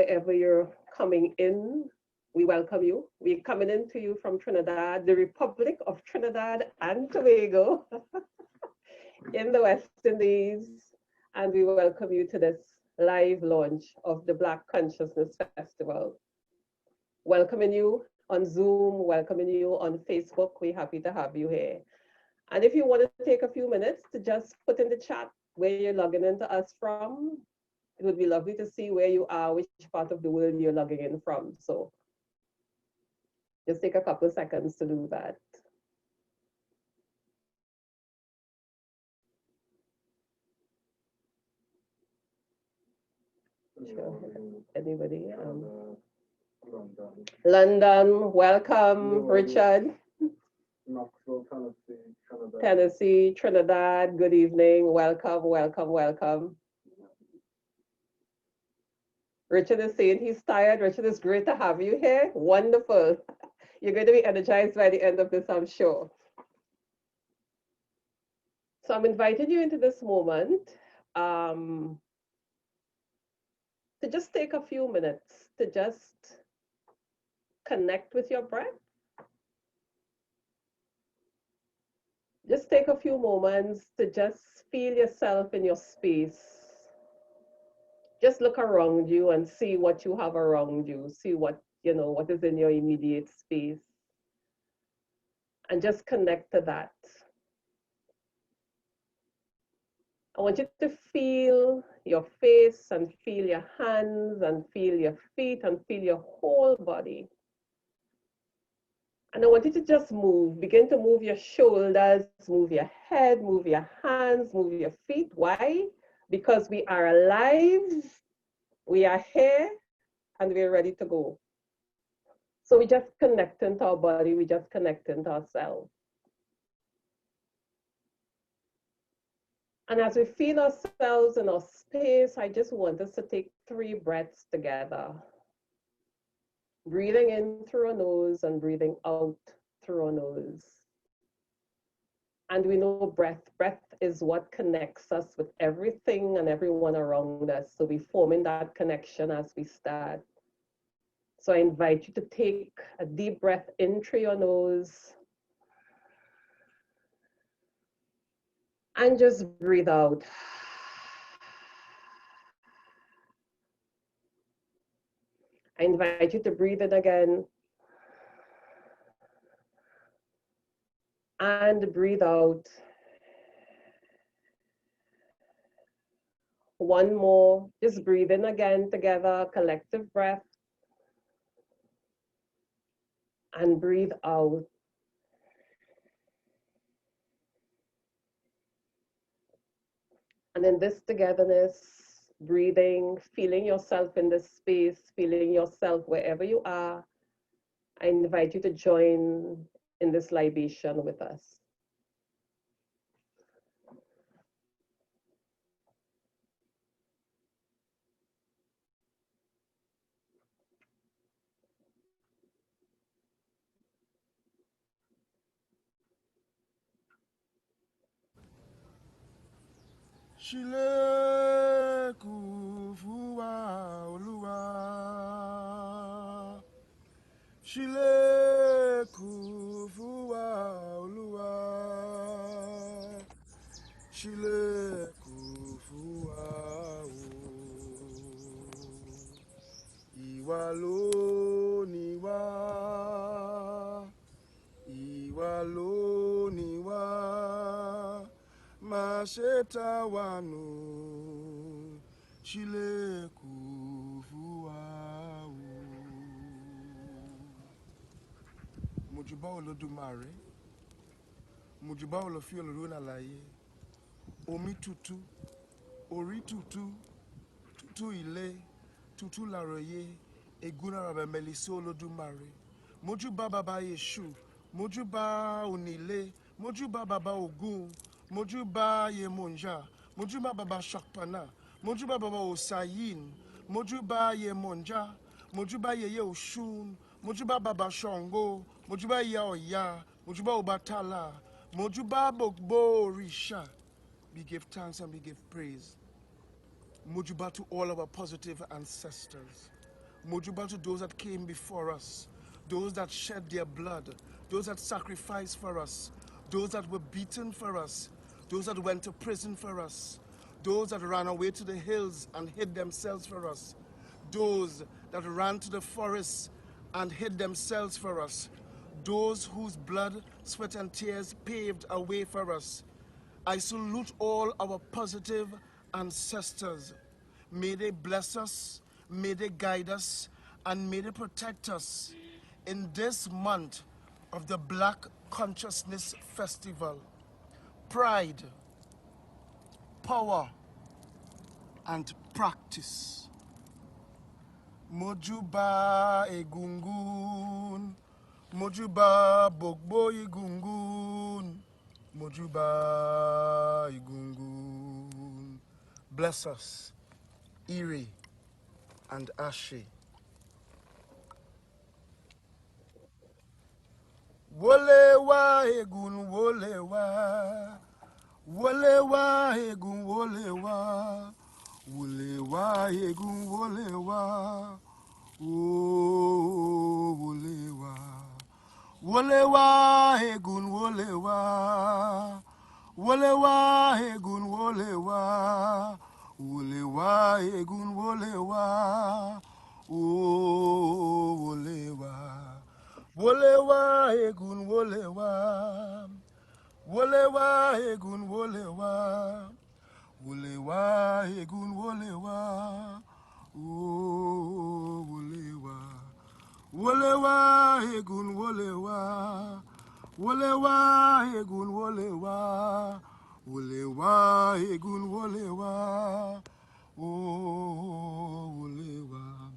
wherever you're coming in. We welcome you. We're coming in to you from Trinidad, the Republic of Trinidad and Tobago in the West Indies. And we welcome you to this live launch of the Black Consciousness Festival. Welcoming you on Zoom, welcoming you on Facebook. We're happy to have you here. And if you want to take a few minutes to just put in the chat where you're logging into us from, it would be lovely to see where you are, which part of the world you're logging in from. So just take a couple of seconds to do that. Sure. Anybody? London, welcome, Richard. Knoxville, Tennessee, Trinidad, good evening. Welcome, welcome, welcome. Richard is saying he's tired. Richard, it's great to have you here. Wonderful. You're going to be energized by the end of this, I'm sure. So I'm inviting you into this moment to just take a few minutes to just connect with your breath. Just take a few moments to just feel yourself in your space. Just look around you and see what you have around you. See what is in your immediate space. And just connect to that. I want you to feel your face and feel your hands and feel your feet and feel your whole body. And I want you to just move. Begin to move your shoulders, move your head, move your hands, move your feet. Why? Because we are alive, we are here, and we're ready to go. So we just connect into our body, we just connect into ourselves. And as we feel ourselves in our space, I just want us to take 3 breaths together. Breathing in through our nose and breathing out through our nose. And we know breath is what connects us with everything and everyone around us. So we forming that connection as we start. So I invite you to take a deep breath in through your nose. And just breathe out. I invite you to breathe in again. And breathe out. One more. Just breathe in again together, collective breath. And breathe out. And in this togetherness, breathing, feeling yourself in this space, feeling yourself wherever you are, I invite you to join in this libation with us. Shile kufuwa Oluwa. Shile kufuwa Oluwa. Shile kufuwa o. Ìwà ló ní wá. Ìwà ló ní wá. Masheta wanu Chile kufuwa Mojuba Olódùmarè Mojuba Olófin Olórun àlàyé Omi tútù Orí tútù Tútù ilé Tútù láròyé Egúnná rabẹ̀mẹ̀lì sí Olódùmarè Mojuba Baba Yeshu Mojuba Onílé Mojuba Baba Ògún Mojuba Yemonja, Mojuba Baba Shakpana, Mojuba Baba Osayin, Mojuba Yemonja, Mojuba Yeye Oshun, Mojuba Baba Shongo, Mojuba Ya Oya, Mojuba Obatala, Mojuba Bogbo Risha. We give thanks and we give praise. Mojuba to all our positive ancestors. Mojuba to those that came before us, those that shed their blood, those that sacrificed for us, those that were beaten for us, those that went to prison for us, those that ran away to the hills and hid themselves for us, those that ran to the forests and hid themselves for us, those whose blood, sweat, and tears paved a way for us. I salute all our positive ancestors. May they bless us, may they guide us, and may they protect us in this month of the Black Consciousness Festival. Pride, power, and practice. Mojuba egungun, Mojuba bogbo egungun, Mojuba egungun. Bless us, Ire and Ashe. Wolewa egun wolewa, wolewa egun wolewa, wolewa egun wolewa, oh wolewa, wolewa egun wolewa, wolewa egun wolewa, wolewa egun wolewa, oh wolewa. Wolewa egun wolewa, wolewa egun wolewa, wolewa egun wolewa, oh wolewa, wolewa egun wolewa, wolewa egun wolewa, wolewa egun wolewa, oh wolewa,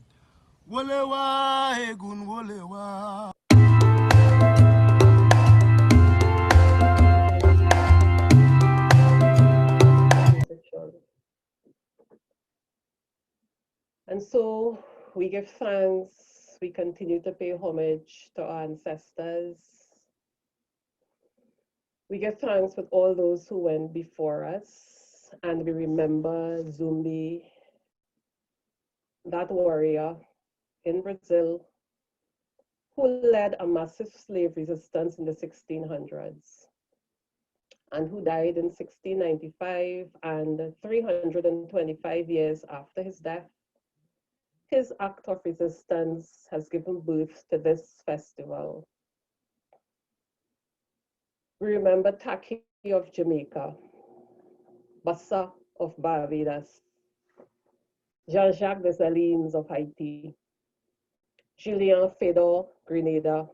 wolewa egun wolewa. And so we give thanks, we continue to pay homage to our ancestors. We give thanks with all those who went before us, and we remember Zumbi, that warrior in Brazil who led a massive slave resistance in the 1600s and who died in 1695, and 325 years after his death, his act of resistance has given birth to this festival. We remember Taki of Jamaica, Bassa of Barbados, Jean-Jacques Dessalines of Haiti, Julien Fedor, Grenada,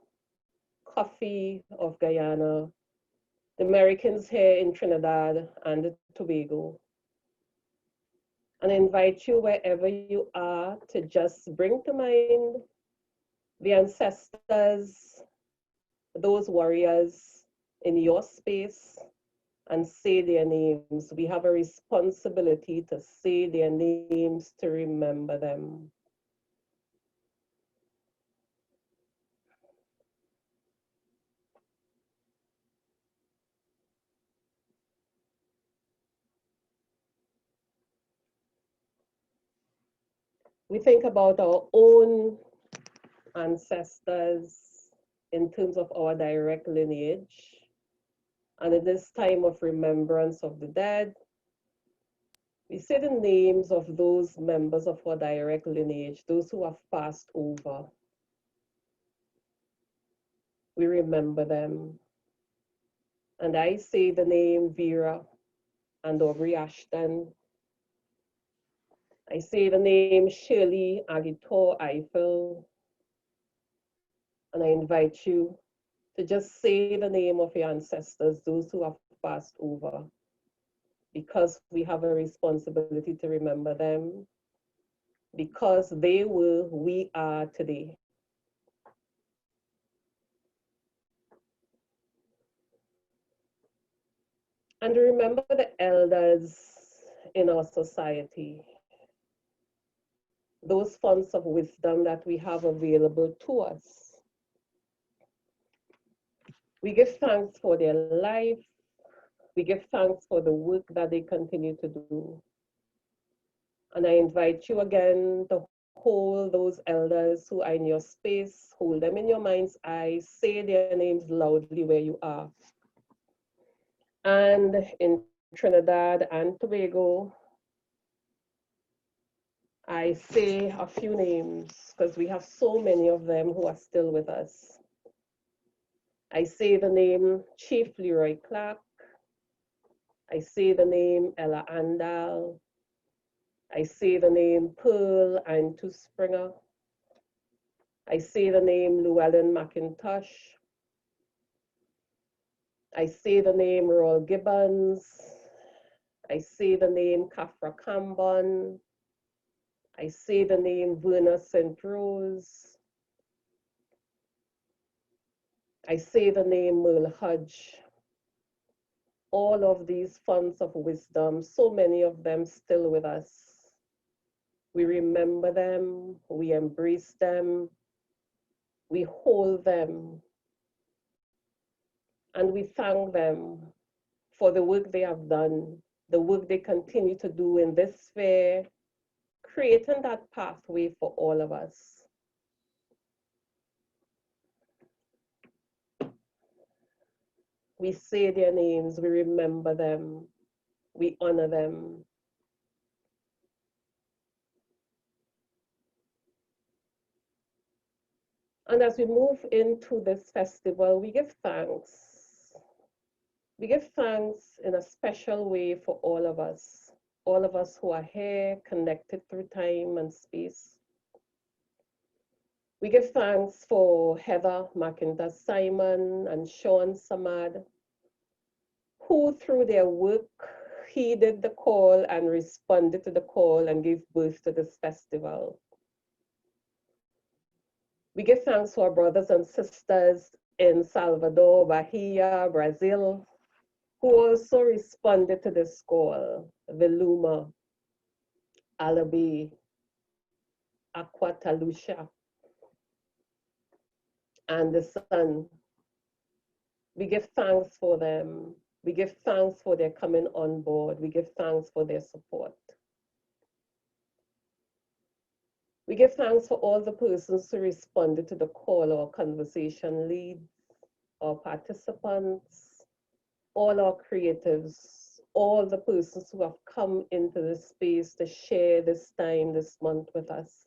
Kofi of Guyana, the Americans here in Trinidad and Tobago. And I invite you wherever you are to just bring to mind the ancestors, those warriors in your space, and say their names. We have a responsibility to say their names, to remember them. We think about our own ancestors in terms of our direct lineage. And in this time of remembrance of the dead, we say the names of those members of our direct lineage, those who have passed over. We remember them. And I say the name Vera and Aubrey Ashton. I say the name Shirley Agitor Eiffel. And I invite you to just say the name of your ancestors, those who have passed over, because we have a responsibility to remember them, because they were who we are today. And remember the elders in our society, those fonts of wisdom that we have available to us. We give thanks for their life. We give thanks for the work that they continue to do. And I invite you again to hold those elders who are in your space, hold them in your mind's eye, say their names loudly where you are. And in Trinidad and Tobago, I say a few names because we have so many of them who are still with us. I say the name Chief Leroy Clark. I say the name Ella Andal. I say the name Pearl Antu Springer. I say the name Llewellyn McIntosh. I say the name Royal Gibbons. I say the name Kafra Kambon. I say the name Verna St. Rose. I say the name Merle Hudge. All of these funds of wisdom, so many of them still with us. We remember them, we embrace them, we hold them, and we thank them for the work they have done, the work they continue to do in this sphere, creating that pathway for all of us. We say their names, we remember them, we honor them. And as we move into this festival, we give thanks. We give thanks in a special way for all of us who are here, connected through time and space. We give thanks for Heather McIntosh Simon and Sean Samad, who through their work heeded the call and responded to the call and gave birth to this festival. We give thanks for our brothers and sisters in Salvador, Bahia, Brazil, who also responded to this call, Veluma, Alabi, Aquatalusha, and the Sun. We give thanks for them. We give thanks for their coming on board. We give thanks for their support. We give thanks for all the persons who responded to the call, our conversation leads, our participants, all our creatives, all the persons who have come into this space to share this time, this month with us.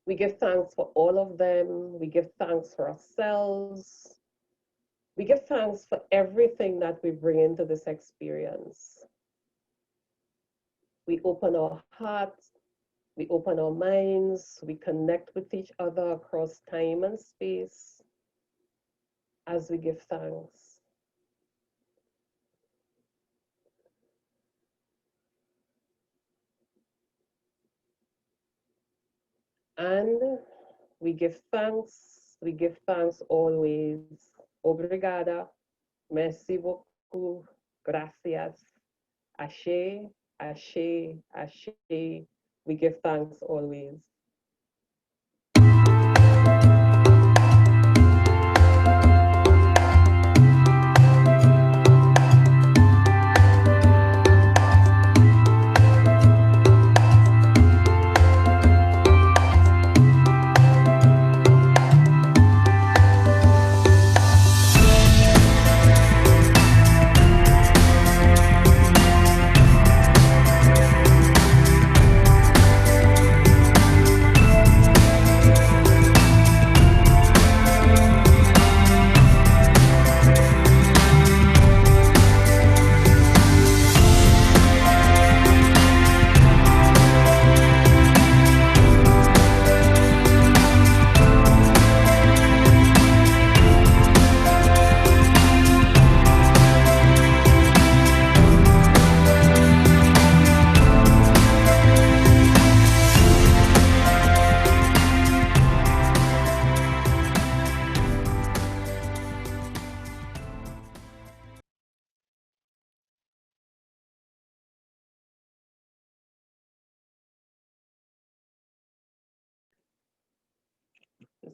We give thanks for all of them. We give thanks for ourselves. We give thanks for everything that we bring into this experience. We open our hearts, we open our minds, we connect with each other across time and space as we give thanks. And we give thanks always. Obrigada, merci beaucoup, gracias, ashe, ashe, ashe. We give thanks always.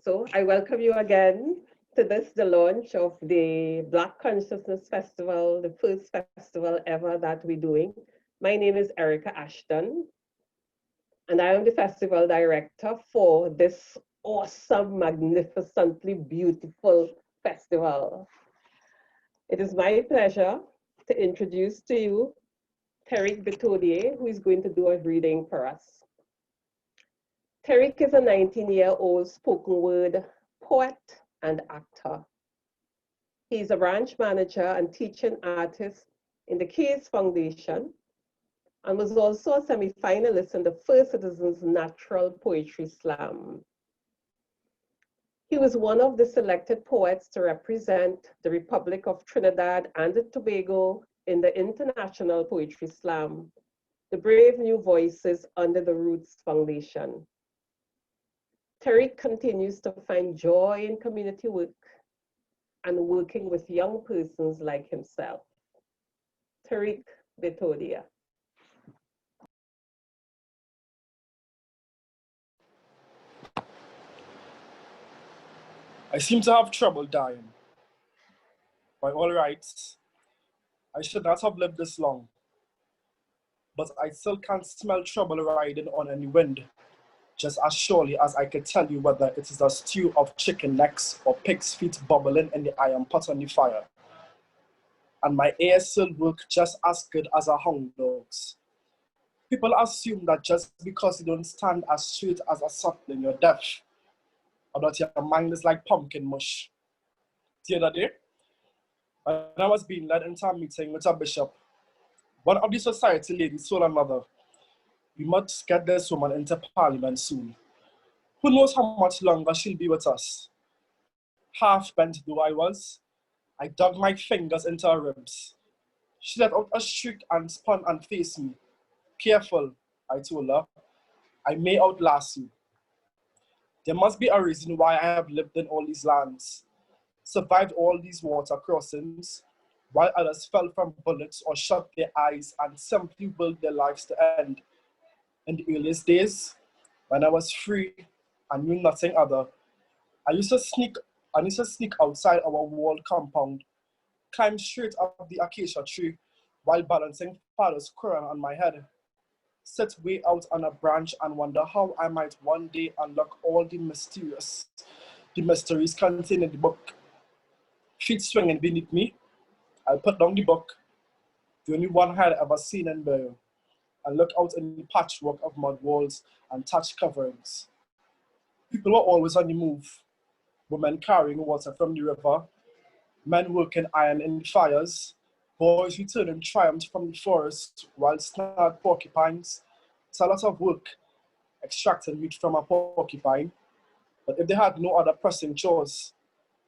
So I welcome you again to this, the launch of the Black Consciousness Festival, the first festival ever that we're doing. My name is Erica Ashton. and I am the festival director for this awesome, magnificently beautiful festival. It is my pleasure to introduce to you Tariq Betodier, who is going to do a reading for us. Tariq is a 19-year-old spoken word poet and actor. He's a branch manager and teaching artist in the Case Foundation and was also a semi-finalist in the First Citizens Natural Poetry Slam. He was one of the selected poets to represent the Republic of Trinidad and Tobago in the International Poetry Slam, the Brave New Voices under the Roots Foundation. Tariq continues to find joy in community work and working with young persons like himself. Tariq Betodier. I seem to have trouble dying. By all rights, I should not have lived this long. But I still can't smell trouble riding on any wind, just as surely as I could tell you whether it is a stew of chicken necks or pig's feet bubbling in the iron pot on the fire. And my ears still work just as good as a hound dog's. People assume that just because you don't stand as straight as a sapling, you're deaf, or that your mind is like pumpkin mush. The other day, when I was being led into a meeting with a bishop, one of the society ladies told another, "We must get this woman into parliament soon. Who knows how much longer she'll be with us?" Half bent though I was, I dug my fingers into her ribs. She let out a shriek and spun and faced me. "Careful," I told her. "I may outlast you." There must be a reason why I have lived in all these lands, survived all these water crossings, while others fell from bullets or shut their eyes and simply willed their lives to end. In the earliest days, when I was free and knew nothing other, I used to sneak outside our walled compound, climb straight up the acacia tree while balancing Father's Quran on my head, sit way out on a branch and wonder how I might one day unlock all the mysteries contained in the book. Feet swinging beneath me, I put down the book, the only one I had ever seen in Bio, and look out in the patchwork of mud walls and thatched coverings. People were always on the move. Women carrying water from the river, men working iron in the fires, boys returning triumph from the forest while snared porcupines. It's a lot of work extracting meat from a porcupine, but if they had no other pressing chores,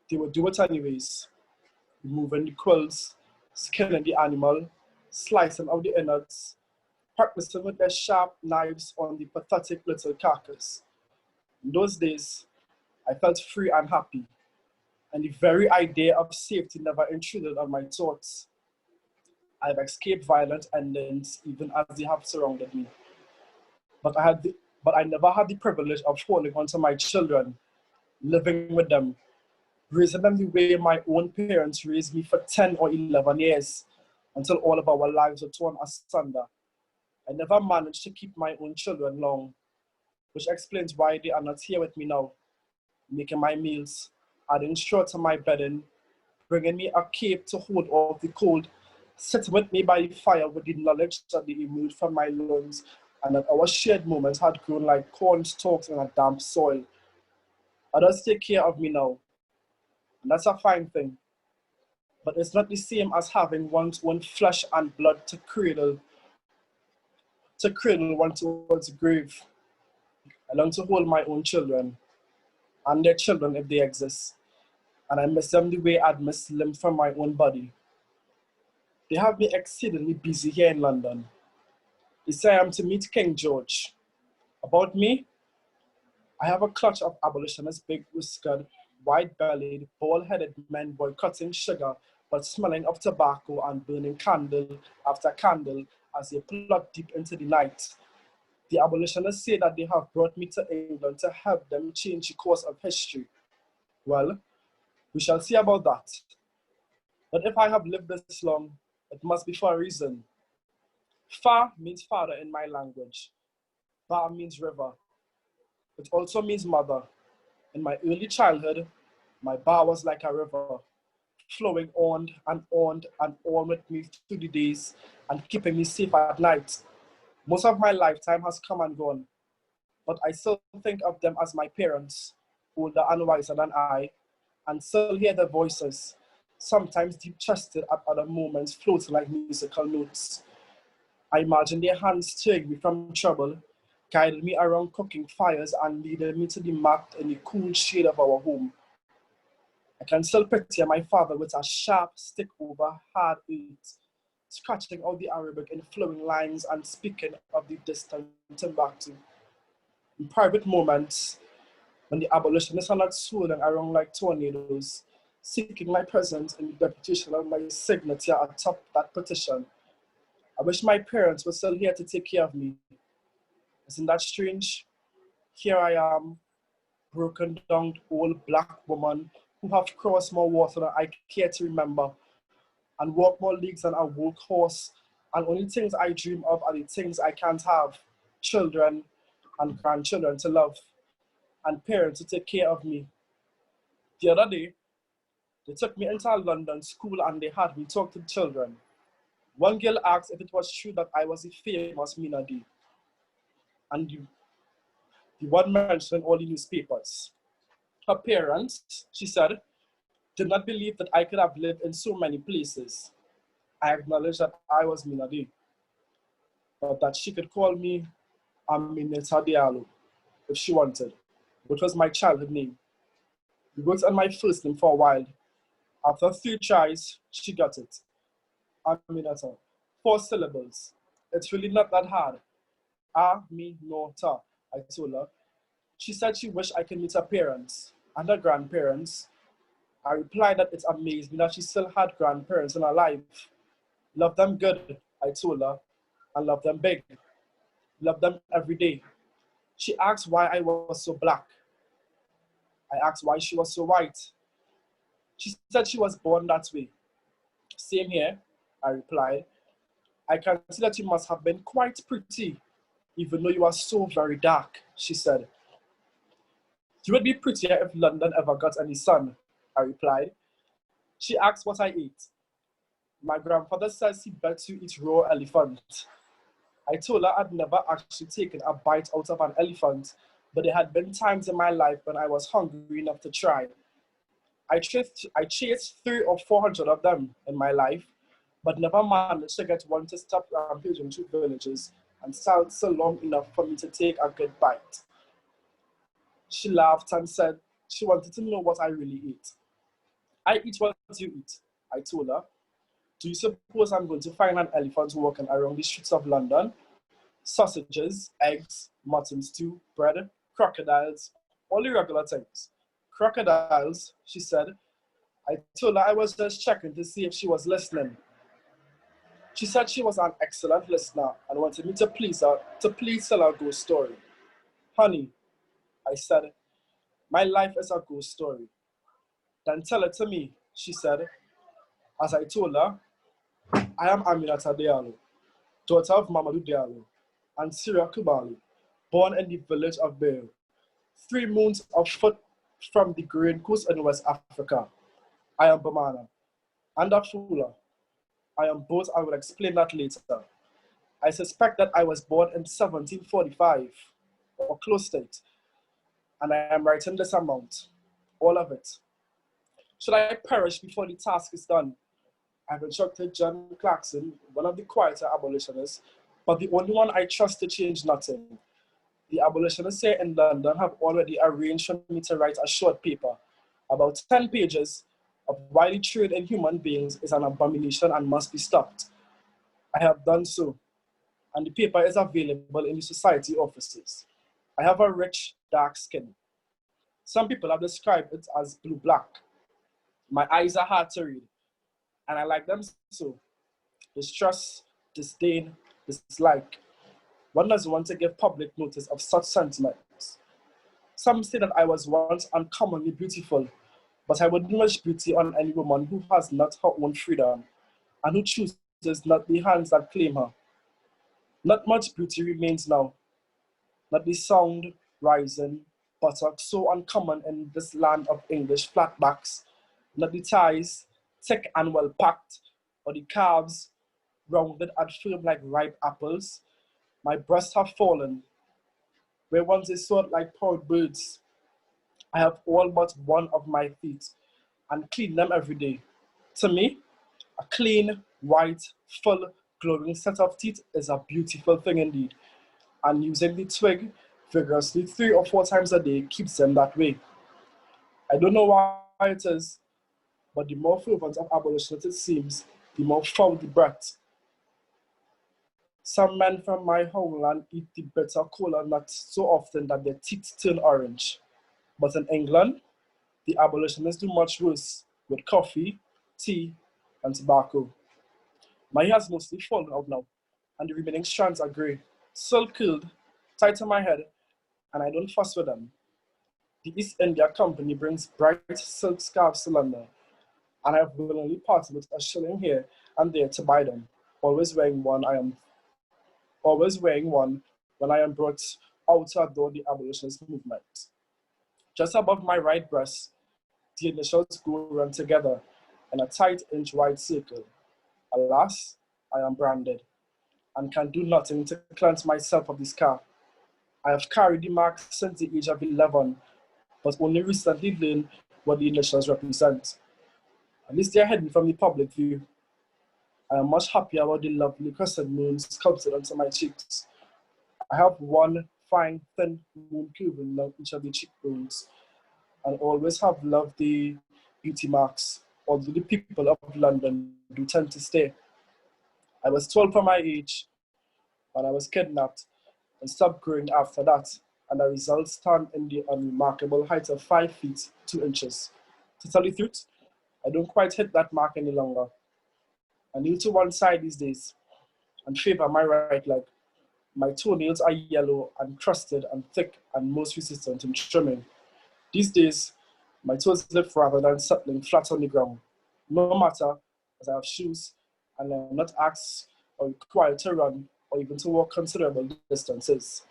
they would do it anyways. Removing the quills, skinning the animal, slicing out the innards, practicing with their sharp knives on the pathetic little carcass. In those days, I felt free and happy, and the very idea of safety never intruded on my thoughts. I've escaped violent endings even as they have surrounded me. But I never had the privilege of holding on to my children, living with them, raising them the way my own parents raised me for 10 or 11 years until all of our lives were torn asunder. I never managed to keep my own children long, which explains why they are not here with me now, making my meals, adding straw to my bedding, bringing me a cape to hold off the cold, sitting with me by the fire with the knowledge that they emerged from my lungs and that our shared moments had grown like corn stalks in a damp soil. Others take care of me now, and that's a fine thing. But it's not the same as having one's own flesh and blood to cradle one towards the grave. I long to hold my own children, and their children if they exist, and I miss them the way I'd miss limbs from my own body. They have me exceedingly busy here in London. They say I'm to meet King George. About me, I have a clutch of abolitionists, big whiskered, wide-bellied, bald-headed men boycotting sugar, but smelling of tobacco and burning candle after candle as they plod deep into the night. The abolitionists say that they have brought me to England to help them change the course of history. Well, we shall see about that. But if I have lived this long, it must be for a reason. Fa means father in my language. Ba means river. It also means mother. In my early childhood, my ba was like a river, flowing on and on and on with me through the days and keeping me safe at night. Most of my lifetime has come and gone, but I still think of them as my parents, older and wiser than I, and still hear their voices, sometimes deep-chested at other moments floating like musical notes. I imagine their hands steering me from trouble, guiding me around cooking fires and leading me to the mat in the cool shade of our home. I can still picture my father with a sharp stick over hard earth, scratching out the Arabic in flowing lines and speaking of the distant Timbuktu. In private moments, when the abolitionists are not swirling around like tornadoes, seeking my presence in the deputation of my signature atop that petition, I wish my parents were still here to take care of me. Isn't that strange? Here I am, broken down old black woman who have crossed more water than I care to remember and walked more leagues than a woke horse. And only things I dream of are the things I can't have: children and grandchildren to love, and parents to take care of me. The other day, they took me into a London school and they had me talk to the children. One girl asked if it was true that I was the famous Mina D, and the one mentioned in all the newspapers. Her parents, she said, did not believe that I could have lived in so many places. I acknowledged that I was Mina D, but that she could call me Aminata Diallo if she wanted, which was my childhood name. We worked on my first name for a while. After 3 tries, she got it. Aminata. 4 syllables. It's really not that hard. Aminata, I told her. She said she wished I could meet her parents and her grandparents. I replied that it amazed me that she still had grandparents in her life. Love them good, I told her, and love them big. Love them every day. She asked why I was so black. I asked why she was so white. She said she was born that way. Same here, I replied. I can see that you must have been quite pretty, even though you are so very dark, she said. You would be prettier if London ever got any sun, I replied. She asked what I ate. My grandfather says he bets you eat raw elephant. I told her I'd never actually taken a bite out of an elephant, but there had been times in my life when I was hungry enough to try. I chased 300 or 400 of them in my life, but never managed to get one to stop rampaging through villages and stand so long enough for me to take a good bite. She laughed and said she wanted to know what I really eat. I eat what you eat, I told her. Do you suppose I'm going to find an elephant walking around the streets of London? Sausages, eggs, mutton stew, bread, crocodiles, all the regular things. Crocodiles, she said. I told her I was just checking to see if she was listening. She said she was an excellent listener and wanted me to please her, to please tell her a ghost story. Honey, I said, my life is a ghost story. Then tell it to me, she said. As I told her, I am Aminata Diallo, daughter of Mamadou Diallo and Syria Kubali, born in the village of Bale, 3 moons of foot from the Grain Coast in West Africa. I am Bamana and Afula. I am both, I will explain that later. I suspect that I was born in 1745, or close to it, and I am writing this amount, all of it. Should I perish before the task is done? I've instructed John Clarkson, one of the quieter abolitionists, but the only one I trust to change nothing. The abolitionists here in London have already arranged for me to write a short paper, about 10 pages, of why the trade in human beings is an abomination and must be stopped. I have done so, and the paper is available in the society offices. I have a rich, dark skin. Some people have described it as blue-black. My eyes are hard to read, and I like them so. Distrust, disdain, dislike. One doesn't want to give public notice of such sentiments. Some say that I was once uncommonly beautiful, but I wouldn't wish beauty on any woman who has not her own freedom and who chooses not the hands that claim her. Not much beauty remains now. not the sound rising, buttock so uncommon in this land of English flatbacks, not the thighs thick and well packed, or the calves rounded and firm like ripe apples. My breasts have fallen, where once they soared like proud birds. I have all but one of my feet and clean them every day. To me, a clean, white, full, glowing set of teeth is a beautiful thing indeed, and using the twig vigorously 3 or 4 times a day keeps them that way. I don't know why it is, but the more fervent of abolitionists it seems, the more foul the breath. Some men from my homeland eat the bitter cola nut so often that their teeth turn orange. But in England, the abolitionists do much worse with coffee, tea, and tobacco. My hair has mostly fallen out now, and the remaining strands are grey, still curled, tied to my head, and I don't fuss with them. The East India Company brings bright silk scarves to London, and I have willingly parted with a shilling here and there to buy them, always wearing one when I am brought out to adore the abolitionist movement. Just above my right breast, the initials go run together in a tight inch-wide circle. Alas, I am branded and can do nothing to cleanse myself of this scar. I have carried the mark since the age of 11, but only recently learned what the initials represent. At least they are hidden from the public view. I am much happier about the lovely crescent moon sculpted onto my cheeks. I have one fine, thin moon curving along each of the cheekbones, and always have loved the beauty marks, although the people of London do tend to stay. I was told from my age when I was kidnapped and stopped growing after that, and the result stand in the unremarkable height of 5 feet 2 inches. To tell the truth, I don't quite hit that mark any longer. I kneel to one side these days and favor my right leg. My toenails are yellow and crusted and thick and most resistant in trimming. These days, my toes lift rather than settling flat on the ground. No matter, as I have shoes and I'm not asked or required to run or even to walk considerable distances.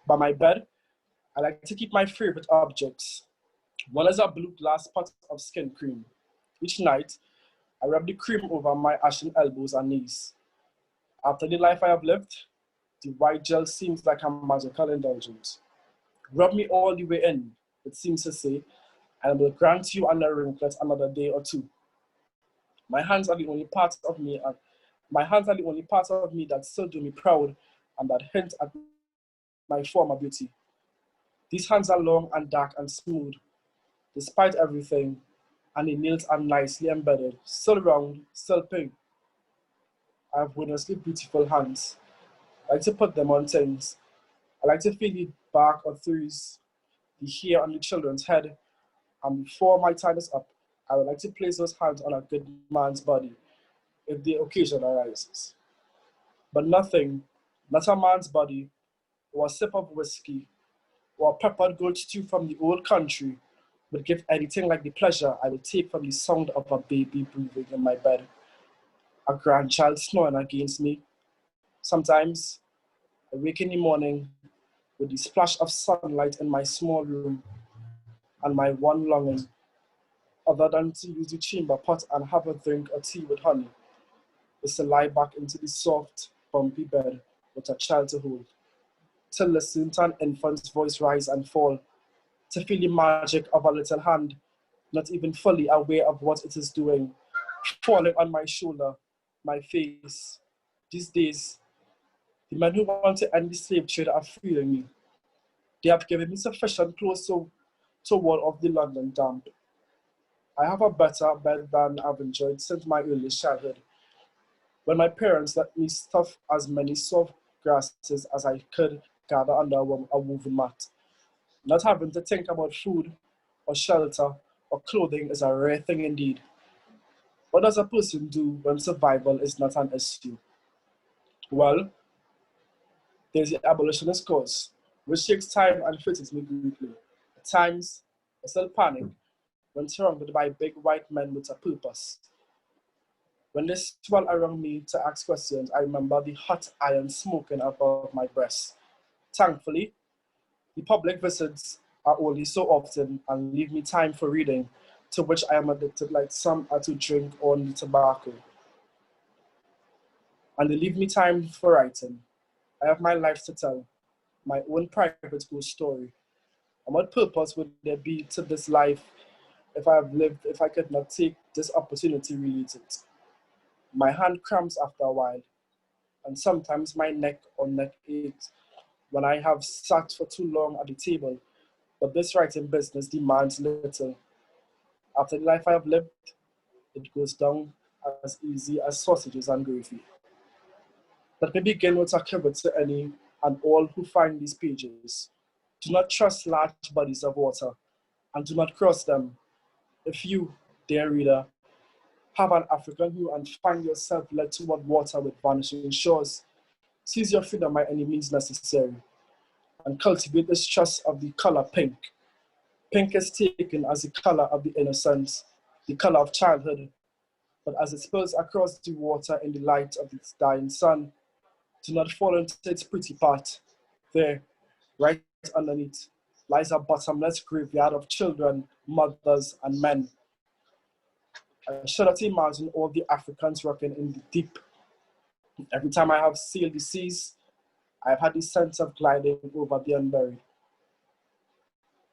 By my bed, I like to keep my favorite objects. One is a blue glass pot of skin cream. Each night, I rub the cream over my ashen elbows and knees. After the life I have lived, the white gel seems like a magical indulgence. Rub me all the way in, it seems to say, and I will grant you another wrinklet another day or two. My hands are the only part of me, and my hands are the only part of me that still do me proud and that hint at my former beauty. These hands are long and dark and smooth, despite everything, and the nails are nicely embedded, still round, still pink. I have wondrously beautiful hands. I like to put them on things. I like to feel the bark of trees, the hair on the children's head, and before my time is up, I would like to place those hands on a good man's body, if the occasion arises. But nothing, not a man's body, or a sip of whiskey, or a peppered goat stew from the old country would give anything like the pleasure I would take from the sound of a baby breathing in my bed, a grandchild snoring against me. Sometimes I wake in the morning with the splash of sunlight in my small room, and my one longing, other than to use the chamber pot and have a drink or tea with honey, is to lie back into the soft, bumpy bed with a child to hold, to listen to an infant's voice rise and fall, to feel the magic of a little hand, not even fully aware of what it is doing, falling on my shoulder, my face. These days, the men who want to end the slave trade are feeling me. They have given me sufficient clothes to ward off the London damp. I have a better bed than I've enjoyed since my earliest childhood, when my parents let me stuff as many soft grasses as I could gather under a woven mat. Not having to think about food or shelter or clothing is a rare thing indeed. What does a person do when survival is not an issue? Well, there's the abolitionist cause, which takes time and frightens me greatly. At times, I still panic when surrounded by big white men with a purpose. When they swirl around me to ask questions, I remember the hot iron smoking above my breast. Thankfully, The public visits are only so often and leave me time for reading, to which I am addicted like some are to drink or only tobacco. And they leave me time for writing. I have my life to tell, my own private ghost story. And what purpose would there be to this life if I have lived, if I could not take this opportunity to read it? My hand cramps after a while, and sometimes my neck or neck aches when I have sat for too long at the table. But this writing business demands little. After the life I have lived, it goes down as easy as sausages and gravy. Let me begin with a caveat to any and all who find these pages. Do not trust large bodies of water, and do not cross them. If you, dear reader, have an African hue and find yourself led toward water with vanishing shores, seize your freedom by any means necessary, and cultivate this trust of the color pink. Pink is taken as the color of the innocence, the color of childhood, but as it spills across the water in the light of its dying sun, do not fall into its pretty part. There, right underneath, lies a bottomless graveyard of children, mothers, and men. I shudder to imagine all the Africans rocking in the deep. Every time I have sailed the seas, I've had the sense of gliding over the unburied.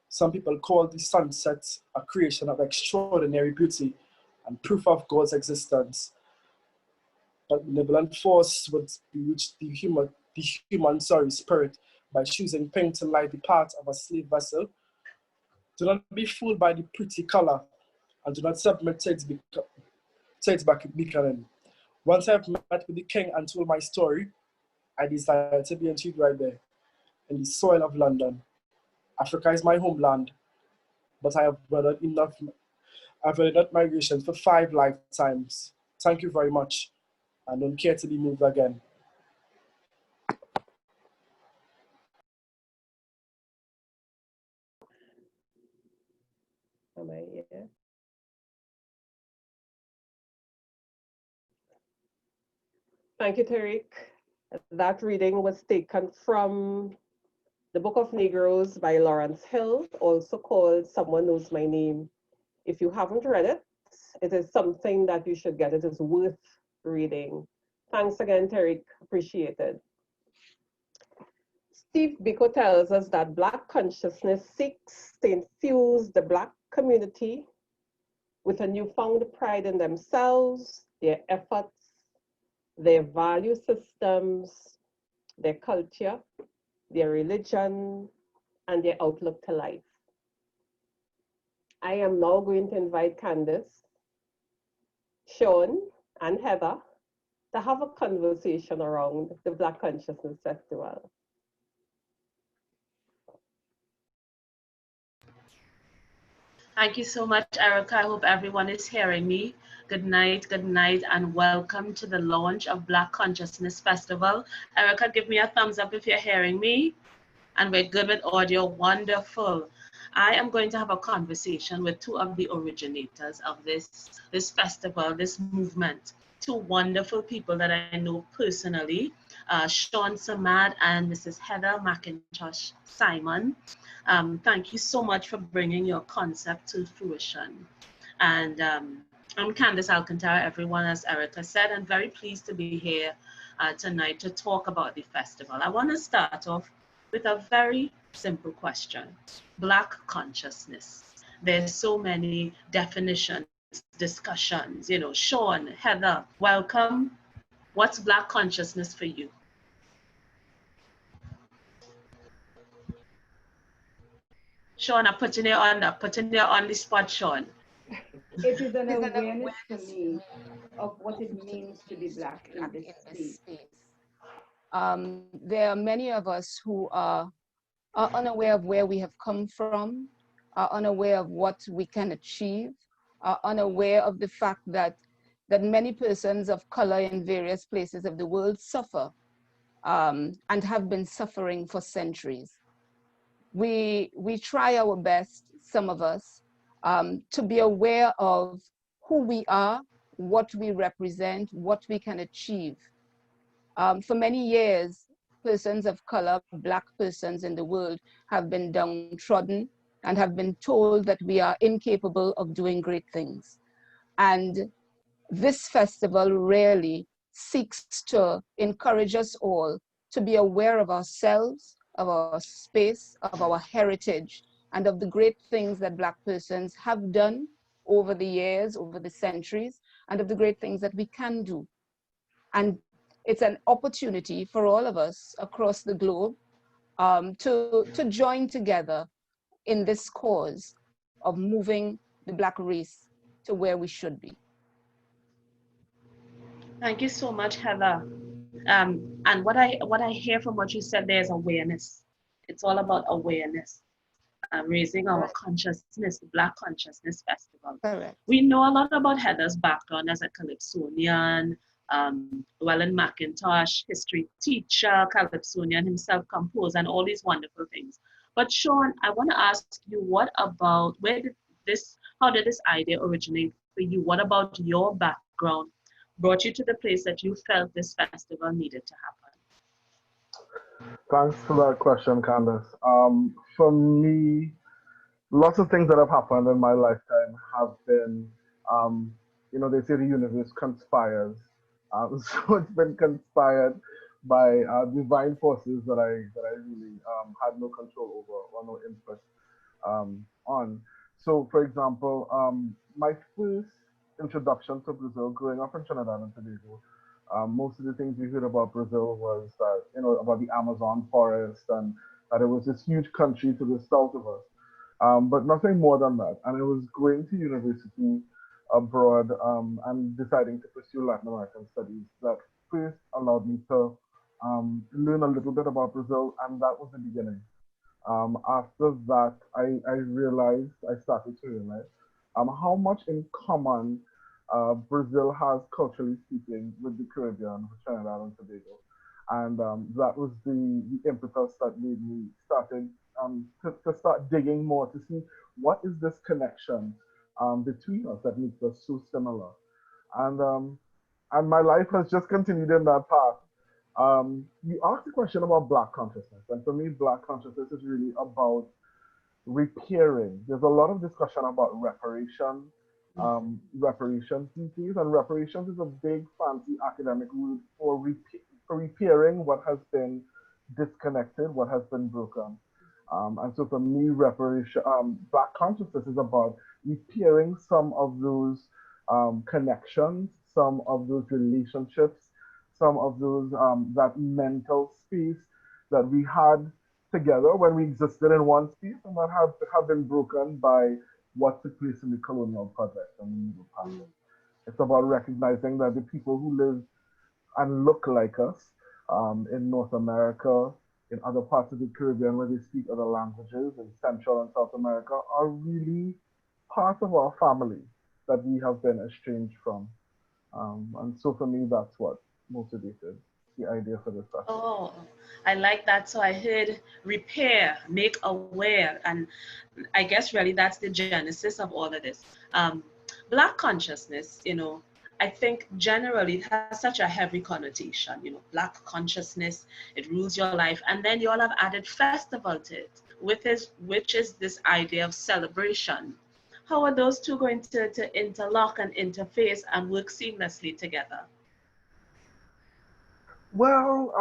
Some people call the sunset a creation of extraordinary beauty and proof of God's existence. But benevolent force would bewitch the human spirit by choosing pink to light the path of a slave vessel. Do not be fooled by the pretty color, and do not submit to its beckoning. Once I have met with the king and told my story, I desire to be interred right there, in the soil of London. Africa is my homeland, but I've weathered migration for 5 lifetimes. Thank you very much, and don't care to be moved again. Am I here? Thank you, Tariq. That reading was taken from The Book of Negroes by Lawrence Hill, also called Someone Knows My Name. If you haven't read it, it is something that you should get. It is worth reading. Thanks again, Tariq. Appreciated. Steve Biko tells us that Black consciousness seeks to infuse the Black community with a newfound pride in themselves, their efforts, their value systems, their culture, their religion, and their outlook to life. I am now going to invite Candace, Sean, and Heather to have a conversation around the Black Consciousness Festival. Thank you so much, Erica. I hope everyone is hearing me. Good night, and welcome to the launch of Black Consciousness Festival. Erica, give me a thumbs up if you're hearing me. And we're good with audio, wonderful. I am going to have a conversation with two of the originators of this festival, this movement. Two wonderful people that I know personally, Sean Samad and Mrs. Heather McIntosh Simon. Thank you so much for bringing your concept to fruition. And I'm Candace Alcantara, everyone, as Erica said, and very pleased to be here tonight to talk about the festival. I want to start off with a very simple question. Black consciousness. There's so many definitions, discussions, you know. Sean, Heather, welcome. What's Black consciousness for you? Sean, I'm putting you on the spot, Sean. It is an awareness for me of what it means to be Black in this space. There are many of us who are unaware of where we have come from, are unaware of what we can achieve, are unaware of the fact that many persons of color in various places of the world suffer and have been suffering for centuries. We try our best, some of us, to be aware of who we are, what we represent, what we can achieve. For many years, persons of color, Black persons in the world have been downtrodden and have been told that we are incapable of doing great things. And this festival really seeks to encourage us all to be aware of ourselves, of our space, of our heritage, and of the great things that Black persons have done over the years, over the centuries, and of the great things that we can do. And it's an opportunity for all of us across the globe to join together in this cause of moving the Black race to where we should be. Thank you so much, Heather. And what I hear from what you said there is awareness. It's all about awareness, raising our consciousness, the Black Consciousness Festival. Correct. We know a lot about Heather's background as a Calypsonian, Llewellyn McIntosh, history teacher, Calypsonian himself, composer, and all these wonderful things. But Sean, I want to ask you, how did this idea originate for you? What about your background brought you to the place that you felt this festival needed to happen? Thanks for that question, Candace. For me, lots of things that have happened in my lifetime have been, they say the universe conspires. So it's been conspired by divine forces that I really had no control over or no input on. So, for example, my first introduction to Brazil, growing up in Trinidad and Tobago, most of the things we heard about Brazil was that, about the Amazon forest and that it was this huge country to the south of us. But nothing more than that. And it was going to university abroad and deciding to pursue Latin American studies that first allowed me to learn a little bit about Brazil, and that was the beginning. After that, I started to realize how much in common Brazil has, culturally speaking, with the Caribbean, with Trinidad and Tobago. And that was the impetus that made me to start digging more to see what is this connection between us that makes us so similar. And my life has just continued in that path. You asked a question about Black consciousness, and for me, Black consciousness is really about repairing. There's a lot of discussion about reparations these days, and reparations is a big fancy academic word for repairing what has been disconnected, what has been broken. And so for me, Black consciousness is about repairing some of those connections, some of those relationships, some of those that mental space that we had together when we existed in one space, and that have been broken by what took place in the colonial project and the Middle Passage. It's about recognizing that the people who live and look like us in North America, in other parts of the Caribbean where they speak other languages, in Central and South America, are really part of our family that we have been estranged from. And so for me, that's what motivated the idea for this festival. Oh, I like that. So I heard repair, make aware, and I guess really that's the genesis of all of this. Black consciousness, I think generally it has such a heavy connotation, Black consciousness, it rules your life. And then you all have added festival to it, which is this idea of celebration. How are those two going to interlock and interface and work seamlessly together? Well,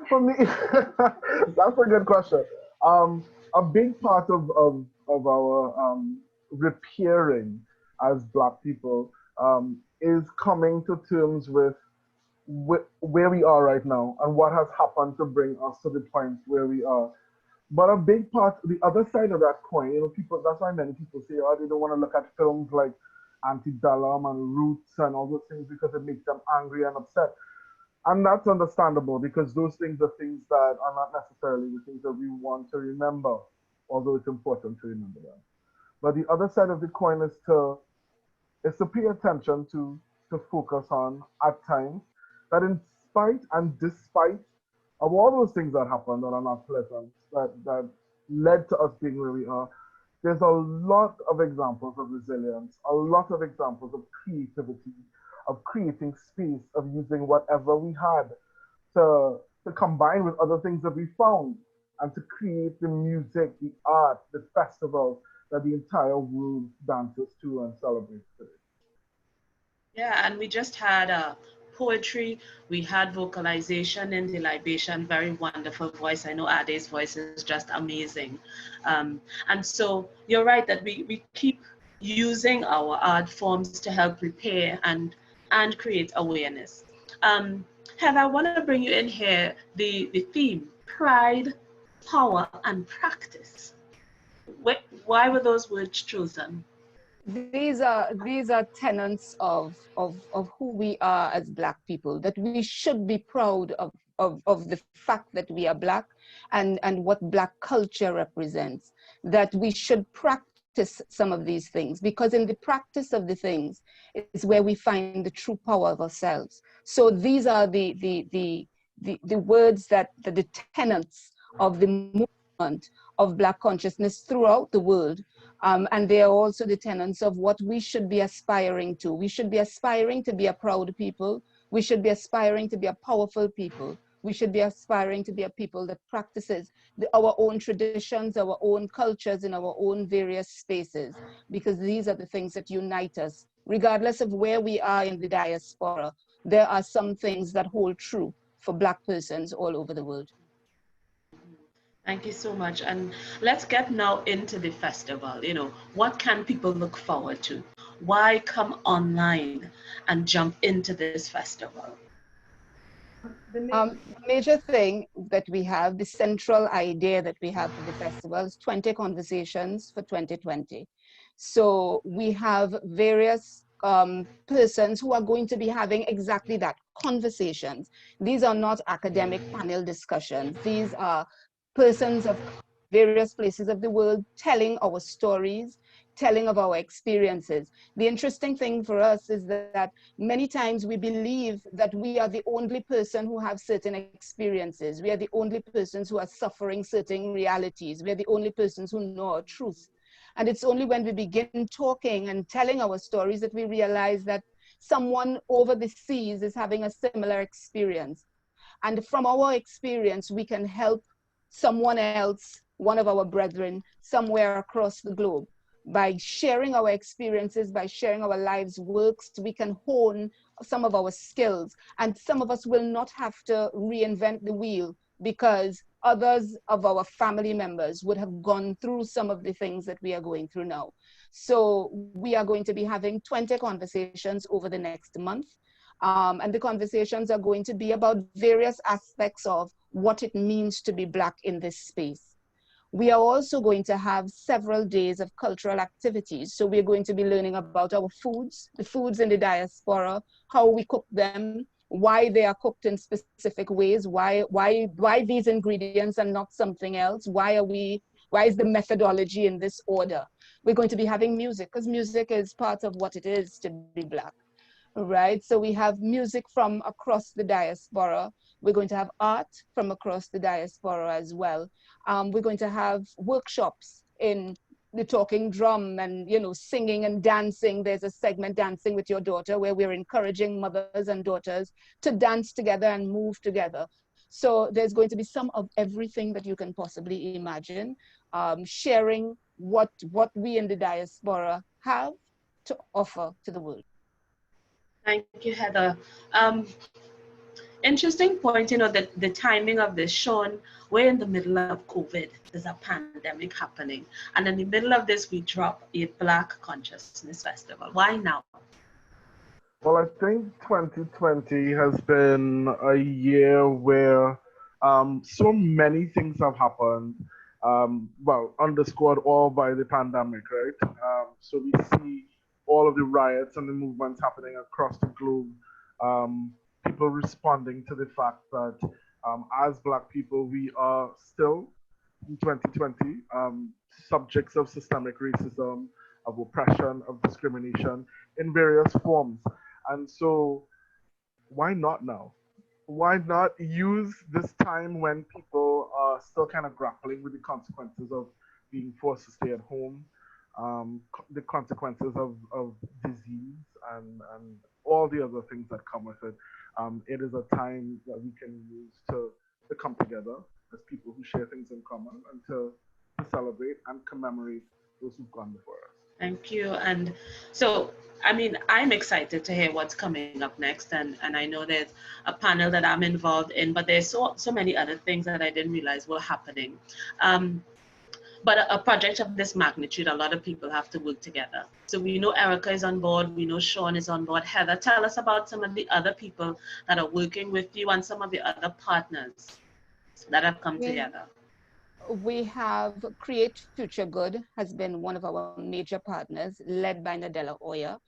for me, that's a good question. A big part of our repairing as Black people is coming to terms with where we are right now and what has happened to bring us to the point where we are. But a big part, the other side of that coin, that's why many people say, they don't want to look at films like Antebellum and Roots and all those things because it makes them angry and upset. And that's understandable because those things are things that are not necessarily the things that we want to remember, although it's important to remember them. But the other side of the coin is to pay attention to focus on at times that in spite and despite of all those things that happened that are not pleasant, that led to us being where we are, there's a lot of examples of resilience, a lot of examples of creativity, of creating space, of using whatever we had to to combine with other things that we found and to create the music, the art, the festival that the entire world dances to and celebrates today. Yeah, and we just had poetry, we had vocalization in the libation, very wonderful voice. I know Ade's voice is just amazing. And so you're right that we keep using our art forms to help repair and create awareness. Um, Heather, I want to bring you in here, the theme, pride, power, and practice. Why were those words chosen? These are tenets of who we are as Black people, that we should be proud of the fact that we are Black and what Black culture represents, that we should practice some of these things, because in the practice of the things is where we find the true power of ourselves. So these are the words that the tenets of the movement of Black consciousness throughout the world. And they are also the tenets of what we should be aspiring to. We should be aspiring to be a proud people. We should be aspiring to be a powerful people. We should be aspiring to be a people that practices our own traditions, our own cultures in our own various spaces, because these are the things that unite us. Regardless of where we are in the diaspora, there are some things that hold true for Black persons all over the world. Thank you so much. And let's get now into the festival. What can people look forward to? Why come online and jump into this festival? The major thing that we have, the central idea that we have for the festival is 20 conversations for 2020. So we have various persons who are going to be having exactly that, conversations. These are not academic panel discussions. These are persons of various places of the world telling our stories, telling of our experiences. The interesting thing for us is that many times we believe that we are the only person who have certain experiences. We are the only persons who are suffering certain realities. We are the only persons who know our truth. And it's only when we begin talking and telling our stories that we realize that someone over the seas is having a similar experience. And from our experience, we can help someone else, one of our brethren, somewhere across the globe. By sharing our experiences, by sharing our lives' works, we can hone some of our skills. And some of us will not have to reinvent the wheel, because others of our family members would have gone through some of the things that we are going through now. So we are going to be having 20 conversations over the next month. And the conversations are going to be about various aspects of what it means to be Black in this space. We are also going to have several days of cultural activities. So we're going to be learning about our foods, the foods in the diaspora, how we cook them, why they are cooked in specific ways, why these ingredients and not something else, why is the methodology in this order. We're going to be having music, because music is part of what it is to be Black. Right, so we have music from across the diaspora. We're going to have art from across the diaspora as well. We're going to have workshops in the talking drum and singing and dancing. There's a segment, Dancing with Your Daughter, where we're encouraging mothers and daughters to dance together and move together. So there's going to be some of everything that you can possibly imagine, sharing what we in the diaspora have to offer to the world. Thank you, Heather. Interesting point, that the timing of this, Sean, we're in the middle of COVID. There's a pandemic happening. And in the middle of this, we drop a Black Consciousness Festival. Why now? Well, I think 2020 has been a year where so many things have happened, underscored all by the pandemic, right? So we see all of the riots and the movements happening across the globe, people responding to the fact that as Black people, we are still in 2020 subjects of systemic racism, of oppression, of discrimination in various forms. And so why not now? Why not use this time when people are still kind of grappling with the consequences of being forced to stay at home, the consequences of disease and all the other things that come with it. It is a time that we can use to to come together as people who share things in common and to celebrate and commemorate those who've gone before us. Thank you. And so, I mean, I'm excited to hear what's coming up next. And I know there's a panel that I'm involved in, but there's so many other things that I didn't realize were happening. But a project of this magnitude, a lot of people have to work together. So we know Erica is on board, we know Sean is on board. Heather, tell us about some of the other people that are working with you and some of the other partners that have come together. We have Create Future Good has been one of our major partners, led by Nadella Oya.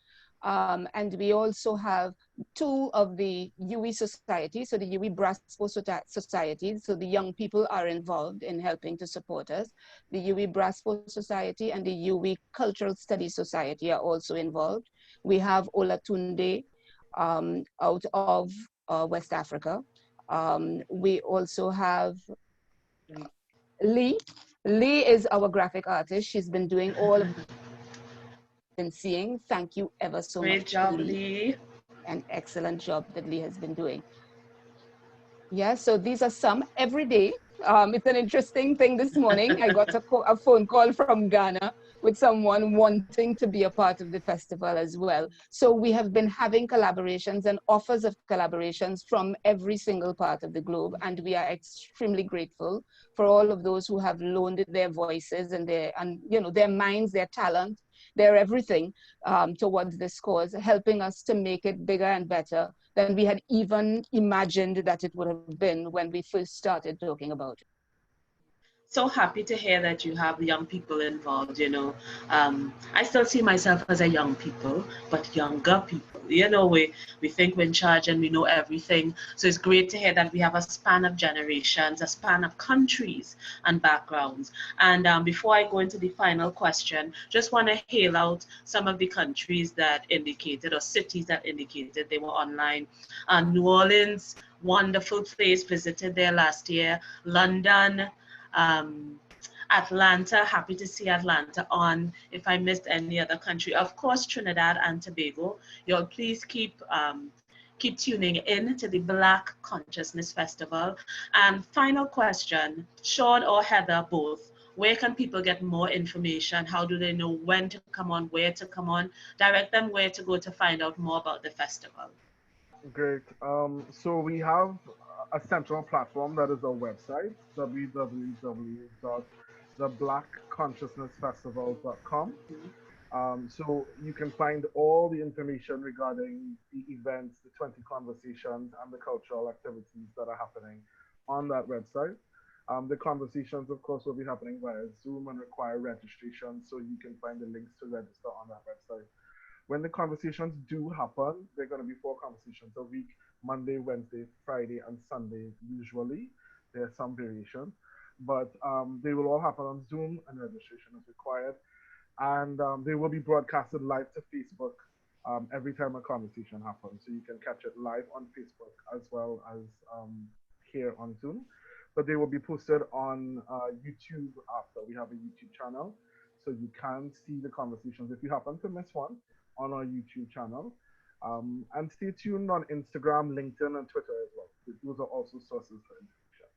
And we also have two of the UWI societies, so the UWI Braspo Society, so the young people are involved in helping to support us. The UWI Braspo Society and the UWI Cultural Studies Society are also involved. We have Olatunde out of West Africa. We also have Lee. Lee is our graphic artist. She's been doing all of been seeing. Thank you ever so much. Great job, Lee. An excellent job that Lee has been doing. Yeah, so these are some every day. It's an interesting thing this morning. I got a phone call from Ghana with someone wanting to be a part of the festival as well. So we have been having collaborations and offers of collaborations from every single part of the globe. And we are extremely grateful for all of those who have loaned their voices and their minds, their talent, their everything towards this cause, helping us to make it bigger and better than we had even imagined that it would have been when we first started talking about it. So happy to hear that you have young people involved, you know. I still see myself as a young people, but younger people. You know, we think we're in charge and we know everything. So it's great to hear that we have a span of generations, a span of countries and backgrounds. And before I go into the final question, just want to hail out some of the countries that indicated, or cities that indicated they were online. New Orleans, wonderful place, visited there last year. London, Atlanta, happy to see Atlanta on. If I missed any other country, of course, Trinidad and Tobago. Y'all please keep tuning in to the Black Consciousness Festival. And final question, Sean or Heather, both, where can people get more information? How do they know when to come on, where to come on? Direct them where to go to find out more about the festival. Great. So we have a central platform that is our website, www.theblackconsciousnessfestival.com. So you can find all the information regarding the events, the 20 conversations, and the cultural activities that are happening on that website. The conversations, of course, will be happening via Zoom and require registration, so you can find the links to register on that website. When the conversations do happen, there are going to be 4 conversations a week, Monday, Wednesday, Friday, and Sunday usually. There's some variation, but they will all happen on Zoom and registration is required. And they will be broadcasted live to Facebook every time a conversation happens. So you can catch it live on Facebook as well as here on Zoom. But they will be posted on YouTube after. We have a YouTube channel, so you can see the conversations if you happen to miss one on our YouTube channel. And stay tuned on Instagram, LinkedIn, and Twitter as well. Those are also sources for information.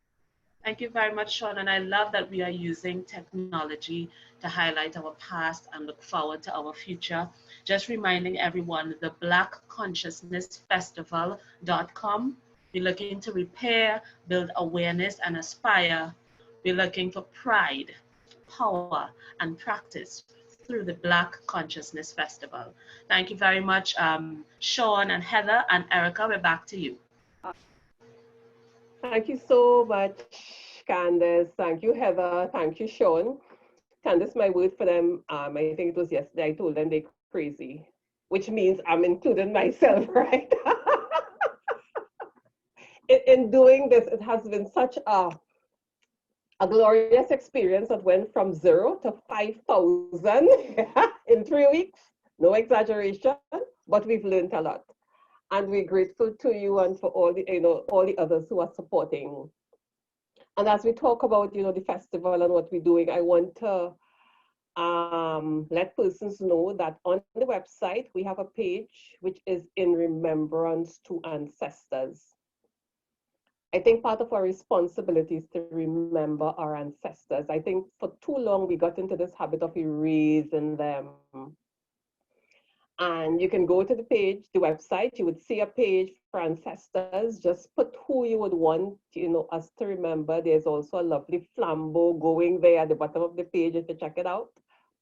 Thank you very much, Sean. And I love that we are using technology to highlight our past and look forward to our future. Just reminding everyone, the BlackConsciousnessFestival.com. We're looking to repair, build awareness, and aspire. We're looking for pride, power, and practice through the Black Consciousness Festival. Thank you very much, Sean and Heather and Erica. We're back to you. Thank you so much, Candace. Thank you, Heather. Thank you, Sean. Candace, my word for them, I think it was yesterday, I told them they're crazy, which means I'm including myself, right? In doing this, it has been such a glorious experience that went from 0 to 5,000 in 3 weeks. No exaggeration, but we've learned a lot. And we're grateful to you and for all the others who are supporting. And as we talk about, the festival and what we're doing, I want to let persons know that on the website, we have a page which is in remembrance to ancestors. I think part of our responsibility is to remember our ancestors. I think for too long we got into this habit of erasing them. And you can go to the page, the website, you would see a page for ancestors. Just put who you would want, us to remember. There's also a lovely flambeau going there at the bottom of the page if you check it out.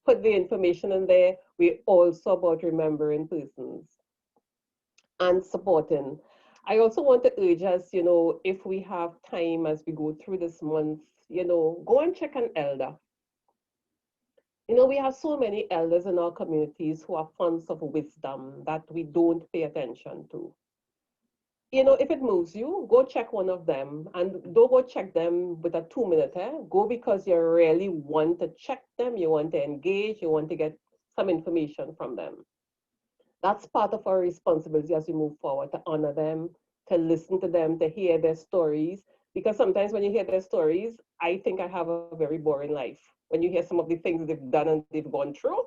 Put the information in there. We're also about remembering persons and supporting. I also want to urge us, if we have time as we go through this month, go and check an elder. We have so many elders in our communities who are fonts of wisdom that we don't pay attention to. If it moves you, go check one of them, and don't go check them with a 2-minute. Go because you really want to check them, you want to engage, you want to get some information from them. That's part of our responsibility as we move forward, to honor them, to listen to them, to hear their stories. Because sometimes when you hear their stories, I think I have a very boring life. When you hear some of the things they've done and they've gone through,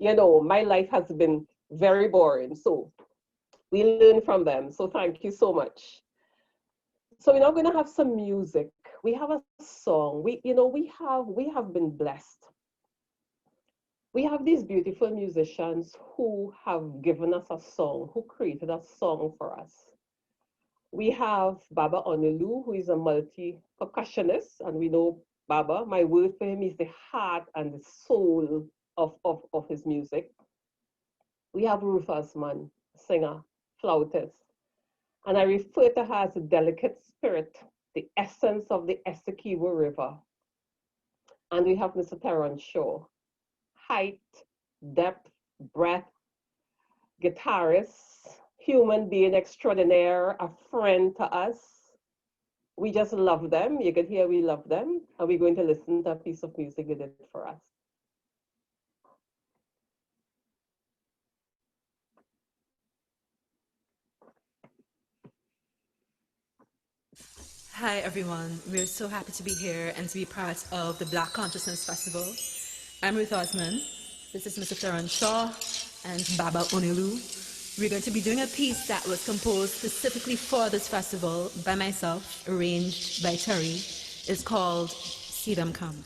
my life has been very boring. So we learn from them. So thank you so much. So we're now going to have some music. We have a song. We have been blessed. We have these beautiful musicians who have given us a song, who created a song for us. We have Baba Onelu, who is a multi-percussionist, and we know Baba, my word for him is the heart and the soul of his music. We have Ruth Osman, singer, flautist, and I refer to her as a delicate spirit, the essence of the Essequibo River. And we have Mr. Terrence Shaw, height, depth, breadth, guitarist, human being extraordinaire, a friend to us. We just love them. You can hear we love them. And we're going to listen to a piece of music they did for us. Hi everyone, we're so happy to be here and to be part of the Black Consciousness Festival. I'm Ruth Osman, this is Mr. Terrence Shaw and Baba Onelu. We're going to be doing a piece that was composed specifically for this festival by myself, arranged by Terry. It's called See Them Come.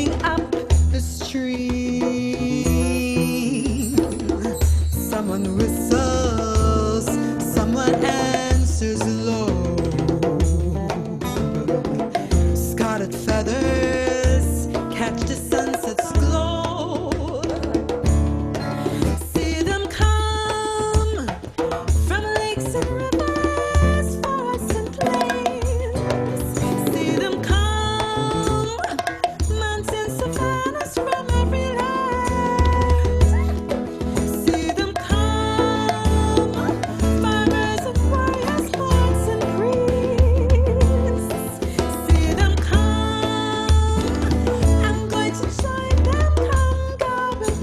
walking up the street. Someone whistles, someone answers low. Scarlet feathers catch the sunset's glow. See them come from lakes and rivers, forests and plains. See them come, mountain savannas from every land. See them come, farmers and warriors, lords and priests. See them come, I'm going to join them, come go with me.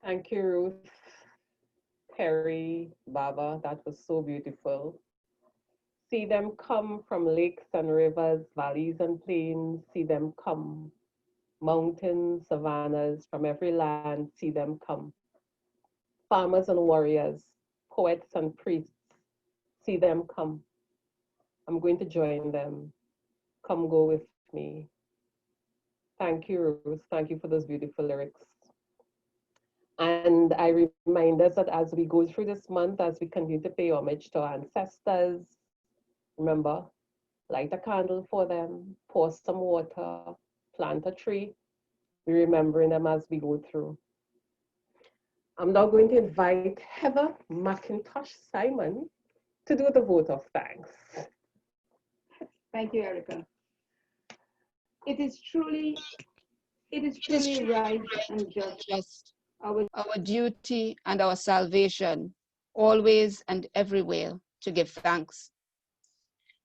Thank you, Ruth, Perry, Baba. That was so beautiful. See them come from lakes and rivers, valleys and plains. See them come. Mountains, savannas, from every land. See them come. Farmers and warriors, poets and priests. See them come. I'm going to join them. Come go with me. Thank you, Ruth. Thank you for those beautiful lyrics. And I remind us that as we go through this month, as we continue to pay homage to our ancestors, remember, light a candle for them, pour some water, plant a tree. We're remembering them as we go through. I'm now going to invite Heather McIntosh Simon to do the vote of thanks. Thank you, Erica. It is truly right and just our duty and our salvation, always and everywhere, to give thanks.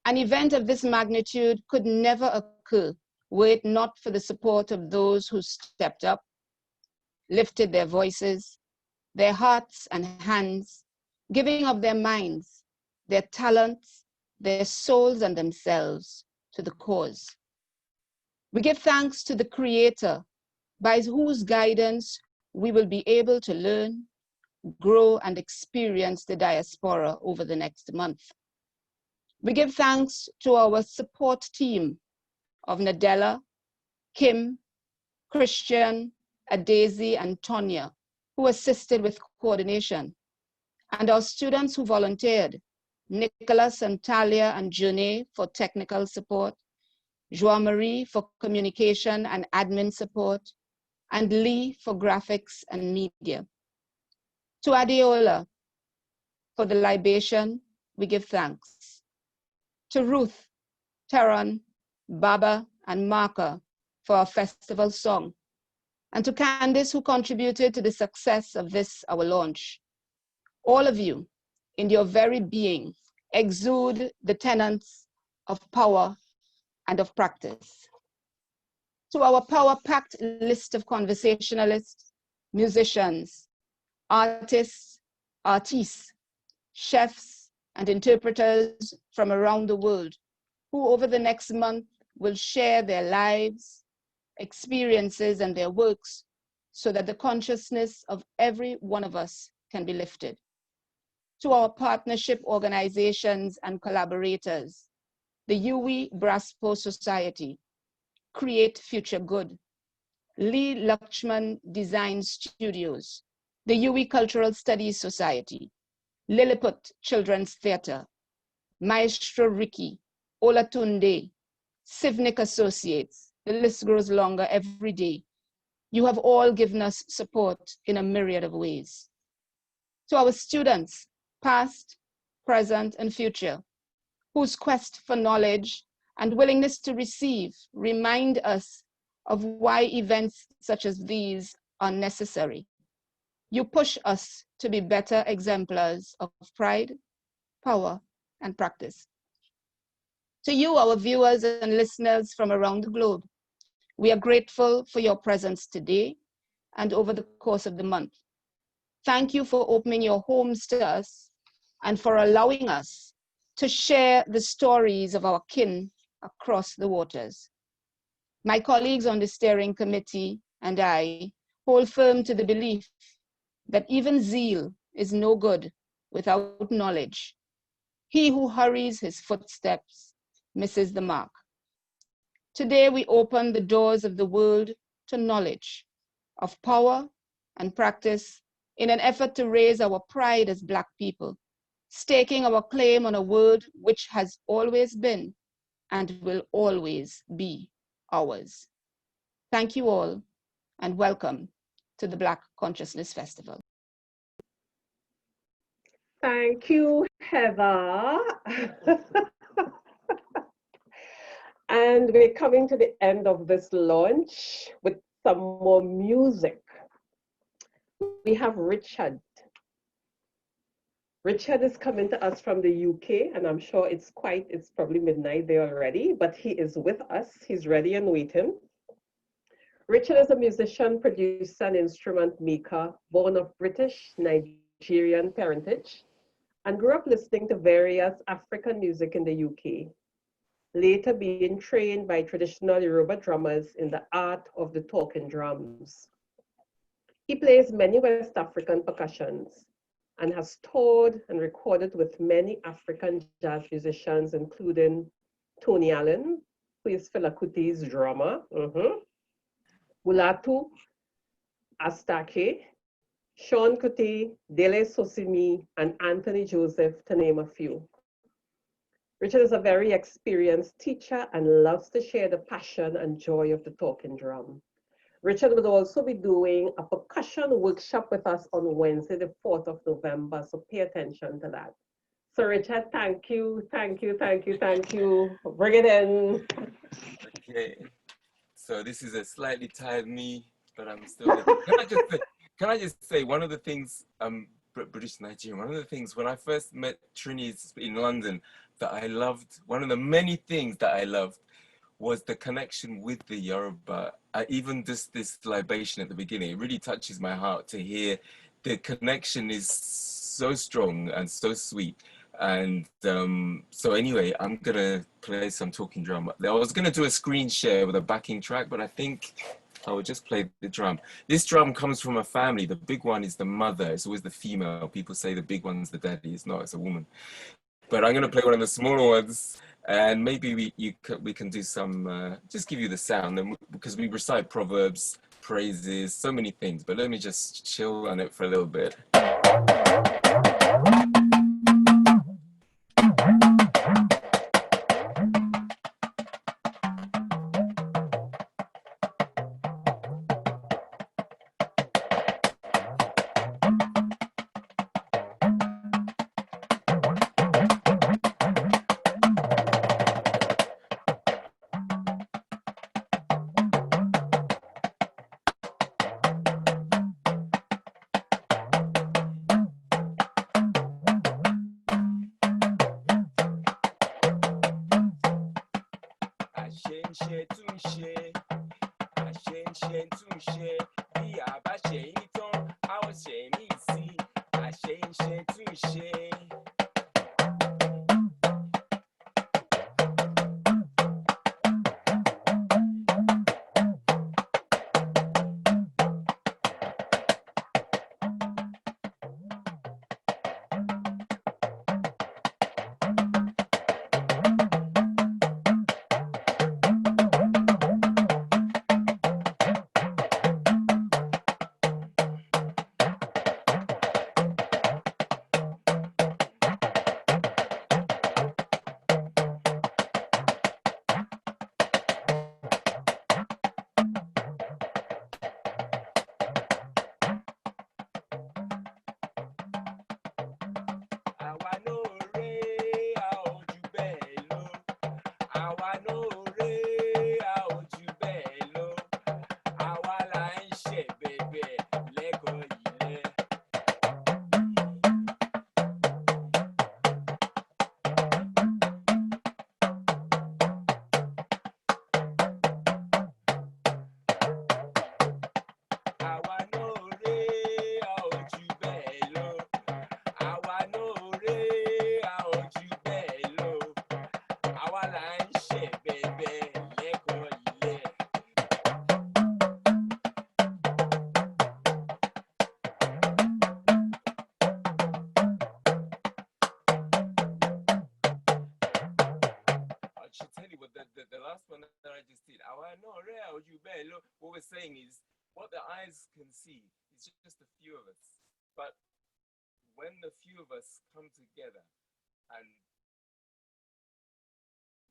An event of this magnitude could never occur were it not for the support of those who stepped up, lifted their voices, their hearts and hands, giving of their minds, their talents, their souls and themselves to the cause. We give thanks to the Creator, by whose guidance we will be able to learn, grow, and experience the diaspora over the next month. We give thanks to our support team of Nadella, Kim, Christian, Adaisy, and Tonya, who assisted with coordination, and our students who volunteered, Nicholas and Talia and June for technical support, Joa-Marie for communication and admin support, and Lee for graphics and media. To Adeola for the libation, we give thanks. To Ruth, Teron, Baba, and Marka for our festival song, and to Candice, who contributed to the success of this, our launch. All of you, in your very being, exude the tenets of power and of practice. To our power-packed list of conversationalists, musicians, artists, chefs, and interpreters from around the world, who over the next month will share their lives, experiences, and their works so that the consciousness of every one of us can be lifted. To our partnership organizations and collaborators, the UWI Braspo Society, Create Future Good, Lee Lakshman Design Studios, the UWI Cultural Studies Society, Lilliput Children's Theatre, Maestro Ricky, Olatunde, Civnic Associates, the list grows longer every day. You have all given us support in a myriad of ways. To our students, past, present, and future, whose quest for knowledge and willingness to receive remind us of why events such as these are necessary. You push us to be better exemplars of pride, power, and practice. To you, our viewers and listeners from around the globe, we are grateful for your presence today and over the course of the month. Thank you for opening your homes to us and for allowing us to share the stories of our kin across the waters. My colleagues on the steering committee and I hold firm to the belief that even zeal is no good without knowledge. He who hurries his footsteps misses the mark. Today we open the doors of the world to knowledge, of power and practice in an effort to raise our pride as Black people, staking our claim on a world which has always been and will always be ours. Thank you all and welcome to the Black Consciousness Festival. Thank you, Heather. And we're coming to the end of this launch with some more music. We have Richard. Richard is coming to us from the UK, and I'm sure it's probably midnight there already, but he is with us. He's ready and waiting. Richard is a musician, producer, and instrument maker, born of British Nigerian parentage, and grew up listening to various African music in the UK, later being trained by traditional Yoruba drummers in the art of the talking drums. He plays many West African percussions and has toured and recorded with many African jazz musicians, including Tony Allen, who is Fela Kuti's drummer, Mulatu Astake, Sean Kuti, Dele Sosimi, and Anthony Joseph, to name a few. Richard is a very experienced teacher and loves to share the passion and joy of the talking drum. Richard will also be doing a percussion workshop with us on Wednesday, the 4th of November, so pay attention to that. So Richard, thank you. Bring it in. Okay, so this is a slightly tired me, but I'm still there. Can I just say one of the things, British Nigerian, one of the things when I first met Trini in London that I loved, one of the many things that I loved was the connection with the Yoruba. Even just this libation at the beginning, it really touches my heart to hear the connection is so strong and so sweet. And so anyway, I'm gonna play some talking drum. I was gonna do a screen share with a backing track, but I think I will just play the drum. This drum comes from a family. The big one is the mother. It's always the female. People say the big one's the daddy. It's not, it's a woman. But I'm gonna play one of the smaller ones, and maybe we can do some, just give you the sound, and because we recite proverbs, praises, so many things. But let me just chill on it for a little bit. no, real, you better look. What we're saying is, what the eyes can see is just a few of us. But when the few of us come together and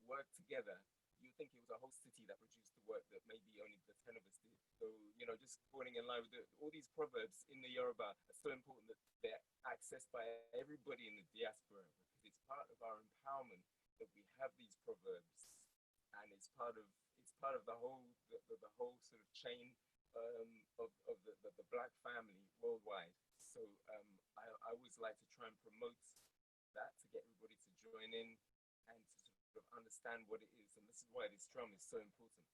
work together, you think it was a whole city that produced the work that maybe only the 10 of us did. So, you know, just falling in line with all these proverbs in the Yoruba are so important that they're accessed by everybody in the diaspora, because it's part of our empowerment that we have these proverbs, and it's part of the whole sort of chain of the Black family worldwide. So I always like to try and promote that, to get everybody to join in and to sort of understand what it is. And this is why this drum is so important.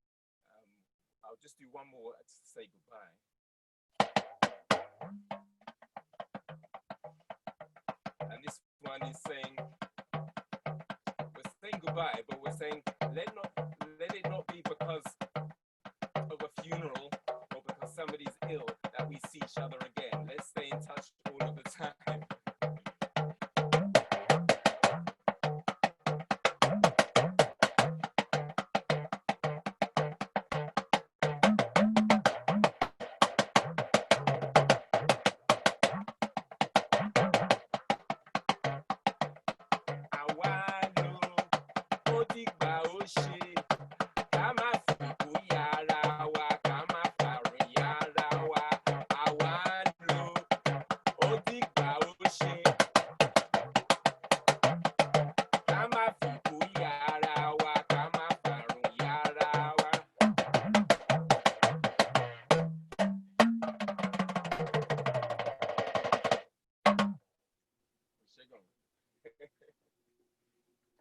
I'll just do one more to say goodbye. And this one is saying, we're saying goodbye, but we're saying, let it not be because of a funeral or because somebody's ill that we see each other again. Let's stay in touch all of the time.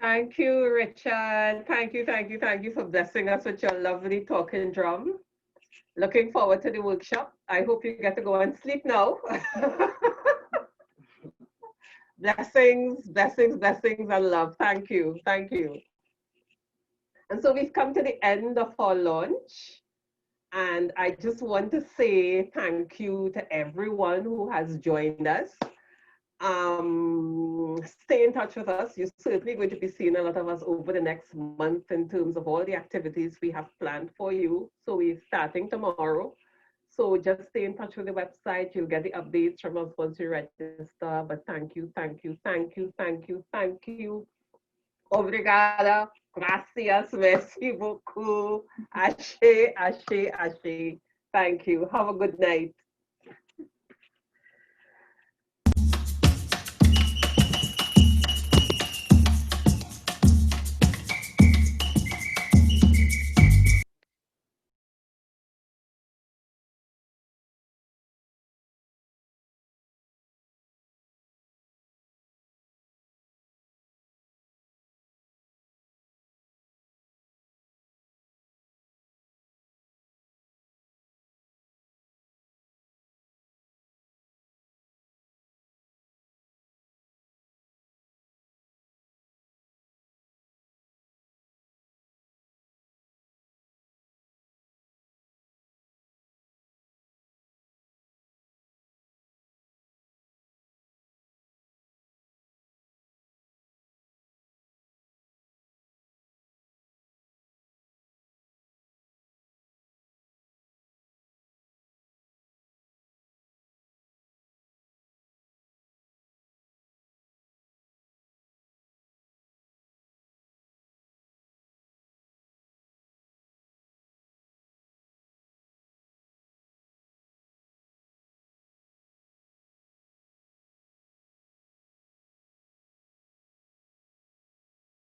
Thank you, Richard. Thank you for blessing us with your lovely talking drum. Looking forward to the workshop. I hope you get to go and sleep now. Blessings, blessings, blessings, and love. Thank you, thank you. And so we've come to the end of our launch. And I just want to say thank you to everyone who has joined us. Stay in touch with us. You're certainly going to be seeing a lot of us over the next month in terms of all the activities we have planned for you. So we're starting tomorrow. So just stay in touch with the website. You'll get the updates from us once you register. But thank you, thank you, thank you, thank you, thank you. Obrigada. Gracias. Merci beaucoup. Ashe, ashe, ashe. Thank you. Have a good night.